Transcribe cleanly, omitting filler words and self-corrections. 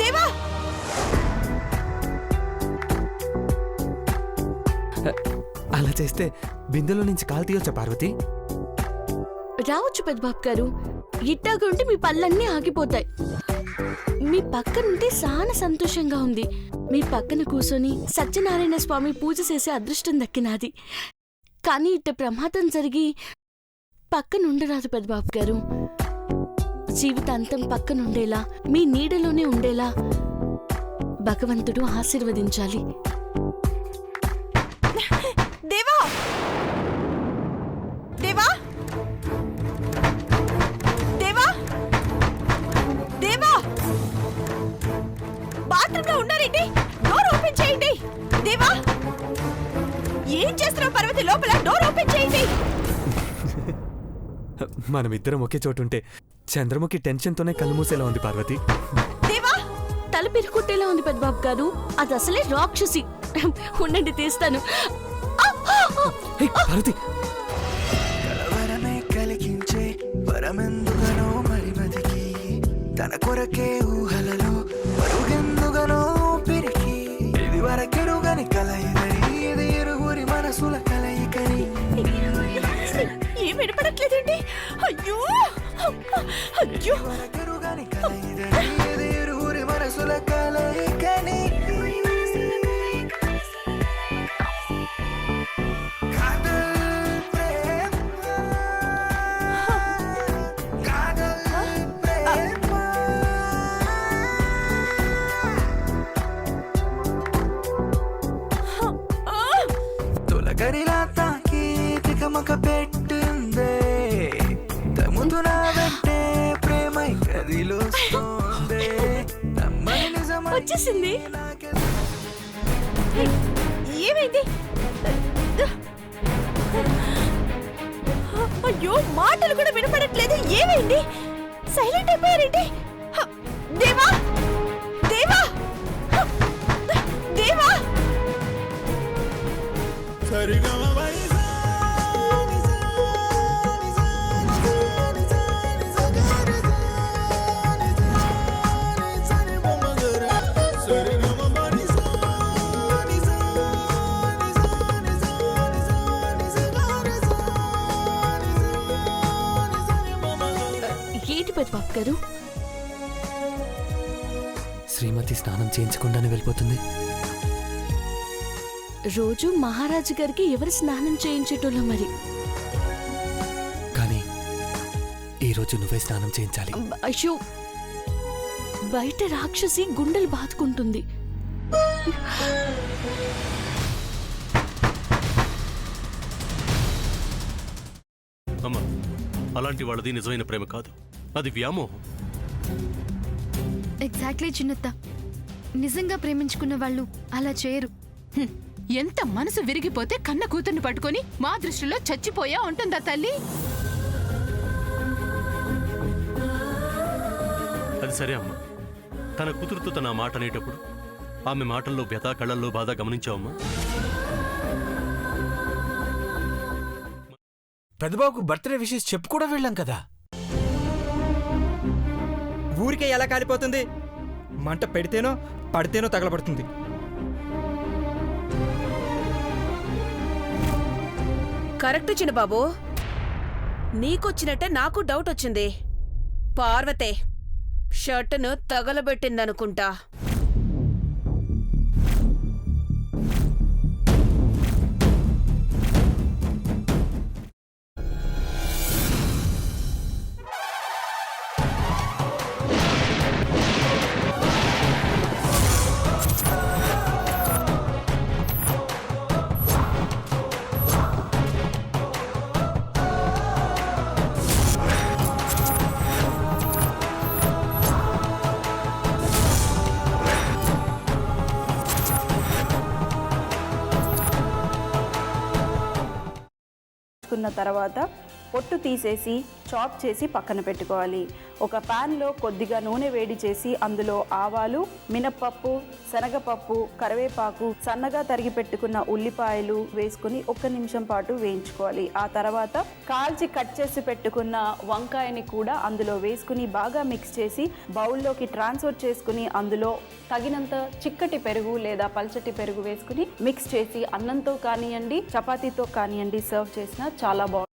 దేవా! అలా చేస్తే బిందెలో నుంచి కాలు తీయొచ్చా పార్వతి? రావచ్చు పెద్దబాబు గారు. ఇట్టాగా ఉంటే మీ పళ్ళన్నీ ఆగిపోతాయి. మీ పక్కనుంటే చాలా సంతోషంగా ఉంది. మీ పక్కన కూర్చొని సత్యనారాయణ స్వామి పూజ చేసే అదృష్టం దక్కినాది. కానీ ఇట్ట ప్రమాదం జరిగి పక్కనుండరాదు పెద్దబాబు గారు. జీవితాంతం పక్కనుండేలా, మీ నీడలోనే ఉండేలా భగవంతుడు ఆశీర్వదించాలి. దేవా! దేవా! దేవా! దేవా! బాత్రూంలో ఉన్నారేంటి? డోర్ ఓపెన్ చేయండి. దేవా! ఏం చేస్తున్నావు పార్వతి? లోపల డోర్ ఓపెన్ చేయండి. మనమిద్దరం ఒకే చోటుంటే చంద్రముఖి టెన్షన్తోనే కళ్ళు మూసేలా ఉంది పార్వతి. దేవా! తల పిరుకుట్టేలా ఉంది పెద్దబాబు గారు. అది అసలే రాక్షసి. ఉండండి, తీస్తాను. పార్వతి, కలవరమే కలిగించే వరమెందుగనో మరిమతికి, తన కొరకే ఊహలలో మరుగెందుగనో పెరిగి, ఇది వరకెరుగని కలయిదని, ఇది ఇరువురి మనసుల కలయికని. ఏం వినపడట్లేదండి? అయ్యో అయ్యో! వరకెరుగని కలయిదని, ఇది ఇరువురి మనసుల కలయికని. తొలగరిలా తాకి తికమక పెట్టిందే, తముతున వెంటే ప్రేమై కదిలోస్తోందే, నమ్మని నిజమై వచ్చేసింది. ఏమైంది? అయ్యో, మాటలు కూడా వినపడట్లేదు. ఏమైంది? సైలెంట్ అయిపోయారేంటి? దేవా! దేవా! దేవా! ఏంటి పెద్దబాబు గారు? శ్రీమతి స్నానం చేయించకుండానే వెళ్ళిపోతుంది. రోజు మహారాజు గారికి ఎవరు స్నానం చేయించేటోళ్ళో మరి. కానీ ఈరోజు నువ్వే స్నానం చేయించాలి. అయ్యో, బయట రాక్షసి గుండెలు బాదుకుంటుంది. అమ్మా, అలాంటి వాళ్ళది నిజమైన ప్రేమ కాదు, అది వ్యామోహం. ఎగ్జాక్ట్లీ చిన్నత్త. నిజంగా ప్రేమించుకున్న వాళ్ళు అలా చేయరు. ఎంత మనసు విరిగిపోతే కన్న కూతుర్ని పట్టుకొని మా దృష్టిలో చచ్చిపోయా ఉంటుందా తల్లి? అది సరే అమ్మా, తన కూతురుతో తన మాట అనేటప్పుడు ఆమె మాటల్లో వ్యథ, కళ్ళల్లో బాధ గమనించావమ్మా? పెద్దబాబుకు బర్త్డే విషెస్ చెప్పు కూడా వెళ్ళాం కదా. ఊరికే ఎలా కాలిపోతుంది? మంట పెడితేనో పడితేనో తగలబడుతుంది. కరెక్ట్ చిన్నబాబు. నీకొచ్చినట్టే నాకు డౌట్ వచ్చింది. పార్వతే షర్టును తగలబెట్టిందనుకుంటా. తర్వాత పొట్టు తీసేసి చాప్ చేసి పక్కన పెట్టుకోవాలి. ఒక ప్యాన్లో కొద్దిగా నూనె వేడి చేసి అందులో ఆవాలు, మినప్పప్పు, శనగపప్పు, కరివేపాకు, సన్నగా తరిగి పెట్టుకున్న ఉల్లిపాయలు వేసుకుని 1 నిమిషం పాటు వేయించుకోవాలి. ఆ తర్వాత కాల్చి కట్ చేసి పెట్టుకున్న వంకాయని కూడా అందులో వేసుకుని బాగా మిక్స్ చేసి బౌల్లోకి ట్రాన్స్ఫర్ చేసుకుని అందులో తగినంత చిక్కటి పెరుగు లేదా పల్చటి పెరుగు వేసుకుని మిక్స్ చేసి అన్నంతో కానివ్వండి, చపాతీతో కానివ్వండి సర్వ్ చేసినా చాలా బాగుంటుంది.